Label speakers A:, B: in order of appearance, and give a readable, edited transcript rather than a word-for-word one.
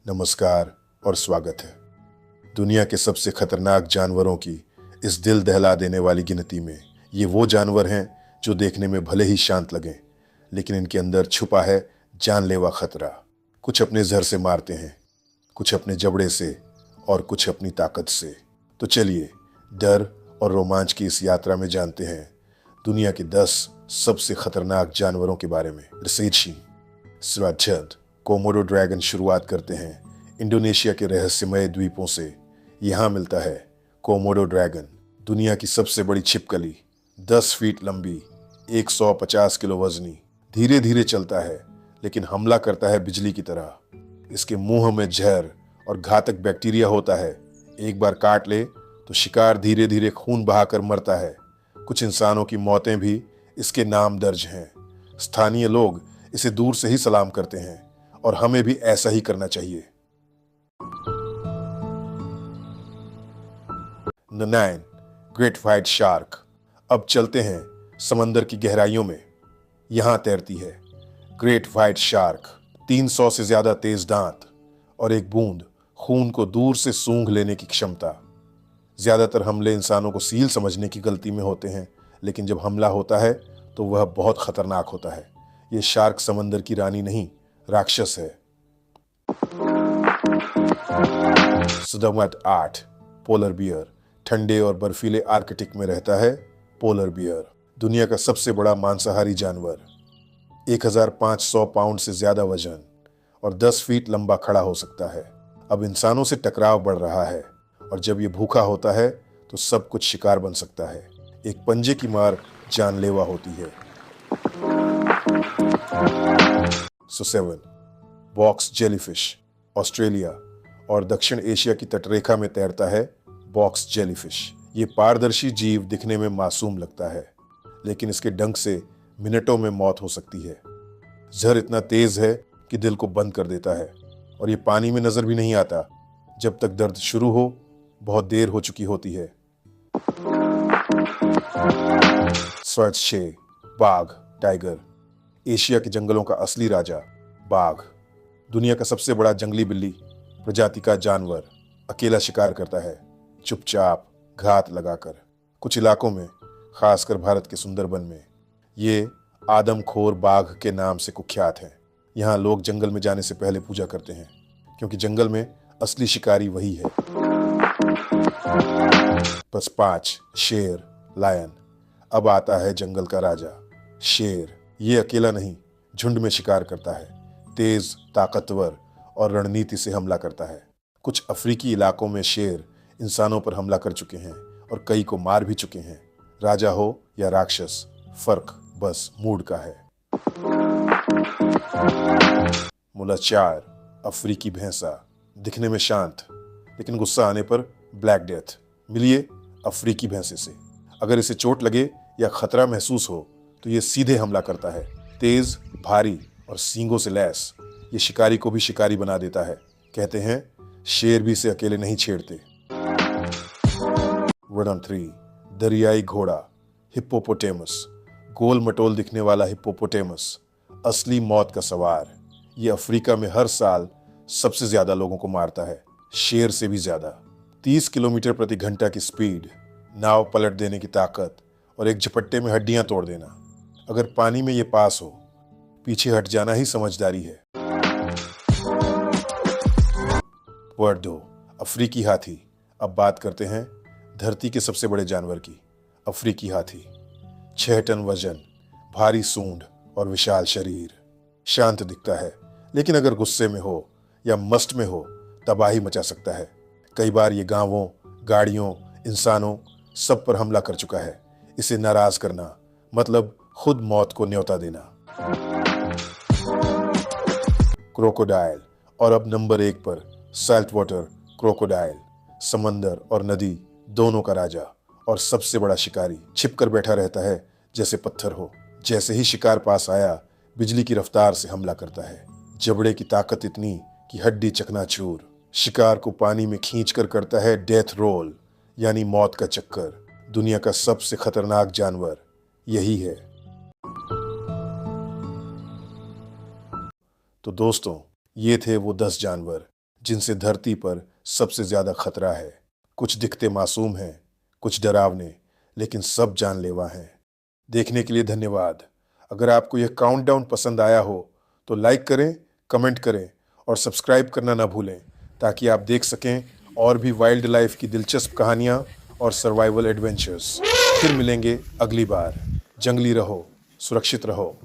A: नमस्कार और स्वागत है। दुनिया के सबसे खतरनाक जानवरों की इस दिल दहला देने वाली गिनती में ये वो जानवर हैं जो देखने में भले ही शांत लगें, लेकिन इनके अंदर छुपा है जानलेवा खतरा। कुछ अपने जहर से मारते हैं, कुछ अपने जबड़े से और कुछ अपनी ताकत से। तो चलिए डर और रोमांच की इस यात्रा में जानते हैं दुनिया के 10 सबसे खतरनाक जानवरों के बारे में। रिसर्ची स्वाच्छंद कोमोडो ड्रैगन। शुरुआत करते हैं इंडोनेशिया के रहस्यमय द्वीपों से। यहाँ मिलता है कोमोडो ड्रैगन, दुनिया की सबसे बड़ी छिपकली, 10 फीट लंबी, 150 किलो वजनी। धीरे धीरे चलता है लेकिन हमला करता है बिजली की तरह। इसके मुंह में जहर और घातक बैक्टीरिया होता है। एक बार काट ले तो शिकार धीरे धीरे खून बहाकर मरता है। कुछ इंसानों की मौतें भी इसके नाम दर्ज हैं। स्थानीय लोग इसे दूर से ही सलाम करते हैं और हमें भी ऐसा ही करना चाहिए। 9 ग्रेट व्हाइट शार्क। अब चलते हैं समंदर की गहराइयों में। यहां तैरती है ग्रेट व्हाइट शार्क। 300 से ज्यादा तेज दांत और एक बूंद खून को दूर से सूंघ लेने की क्षमता। ज्यादातर हमले इंसानों को सील समझने की गलती में होते हैं, लेकिन जब हमला होता है तो वह बहुत खतरनाक होता है। यह शार्क समंदर की रानी नहीं, राक्षस है। सदमत 8 पोलर बियर। ठंडे और बर्फीले आर्कटिक में रहता है पोलर बियर, दुनिया का सबसे बड़ा मांसाहारी जानवर। 1500 पाउंड से ज्यादा वजन और 10 फीट लंबा खड़ा हो सकता है। अब इंसानों से टकराव बढ़ रहा है और जब ये भूखा होता है तो सब कुछ शिकार बन सकता है। एक पंजे की मार जानलेवा होती है। 7 बॉक्स जेलीफिश। ऑस्ट्रेलिया और दक्षिण एशिया की तटरेखा में तैरता है बॉक्स जेलीफिश। ये पारदर्शी जीव दिखने में मासूम लगता है, लेकिन इसके डंक से मिनटों में मौत हो सकती है। जहर इतना तेज है कि दिल को बंद कर देता है और ये पानी में नजर भी नहीं आता। जब तक दर्द शुरू हो बहुत देर हो चुकी होती है। स्वच्छे बाघ टाइगर। एशिया के जंगलों का असली राजा बाघ, दुनिया का सबसे बड़ा जंगली बिल्ली प्रजाति का जानवर। अकेला शिकार करता है, चुपचाप, घात लगाकर। कुछ इलाकों में, खासकर भारत के सुंदरबन में, ये आदमखोर बाघ के नाम से कुख्यात है। यहाँ लोग जंगल में जाने से पहले पूजा करते हैं, क्योंकि जंगल में असली शिकारी वही है। बस 5 शेर लायन। अब आता है जंगल का राजा शेर। ये अकेला नहीं, झुंड में शिकार करता है, तेज, ताकतवर और रणनीति से हमला करता है। कुछ अफ्रीकी इलाकों में शेर इंसानों पर हमला कर चुके हैं और कई को मार भी चुके हैं। राजा हो या राक्षस, फर्क बस मूड का है। मुलाचार अफ्रीकी भैंसा। दिखने में शांत, लेकिन गुस्सा आने पर ब्लैक डेथ। मिलिए अफ्रीकी भैंसे से। अगर इसे चोट लगे या खतरा महसूस हो तो ये सीधे हमला करता है। तेज, भारी और सींगों से लैस, ये शिकारी को भी शिकारी बना देता है। कहते हैं शेर भी इसे अकेले नहीं छेड़ते। 1 दरियाई घोड़ा हिप्पोपोटेमस। गोल मटोल दिखने वाला हिप्पोपोटेमस, असली मौत का सवार। ये अफ्रीका में हर साल सबसे ज्यादा लोगों को मारता है, शेर से भी ज्यादा। 30 किलोमीटर प्रति घंटा की स्पीड, नाव पलट देने की ताकत और एक झपट्टे में हड्डियां तोड़ देना। अगर पानी में ये पास हो, पीछे हट जाना ही समझदारी है। वर्डो अफ्रीकी हाथी। अब बात करते हैं धरती के सबसे बड़े जानवर की, अफ्रीकी हाथी। 6 टन वजन, भारी सूंड और विशाल शरीर। शांत दिखता है, लेकिन अगर गुस्से में हो या मस्त में हो तबाही मचा सकता है। कई बार ये गांवों, गाड़ियों, इंसानों सब पर हमला कर चुका है। इसे नाराज करना मतलब खुद मौत को न्योता देना। क्रोकोडाइल। और अब नंबर 1 पर सॉल्ट वाटर क्रोकोडाइल। समंदर और नदी दोनों का राजा और सबसे बड़ा शिकारी। छिपकर बैठा रहता है जैसे पत्थर हो। जैसे ही शिकार पास आया, बिजली की रफ्तार से हमला करता है। जबड़े की ताकत इतनी कि हड्डी चकनाचूर। शिकार को पानी में खींचकर करता है डेथ रोल, यानी मौत का चक्कर। दुनिया का सबसे खतरनाक जानवर यही है। तो दोस्तों, ये थे वो 10 जानवर जिनसे धरती पर सबसे ज्यादा खतरा है। कुछ दिखते मासूम हैं, कुछ डरावने, लेकिन सब जानलेवा हैं। देखने के लिए धन्यवाद। अगर आपको यह काउंटडाउन पसंद आया हो तो लाइक करें, कमेंट करें और सब्सक्राइब करना ना भूलें, ताकि आप देख सकें और भी वाइल्ड लाइफ की दिलचस्प कहानियां और सर्वाइवल एडवेंचर्स। फिर मिलेंगे अगली बार। जंगली रहो, सुरक्षित रहो।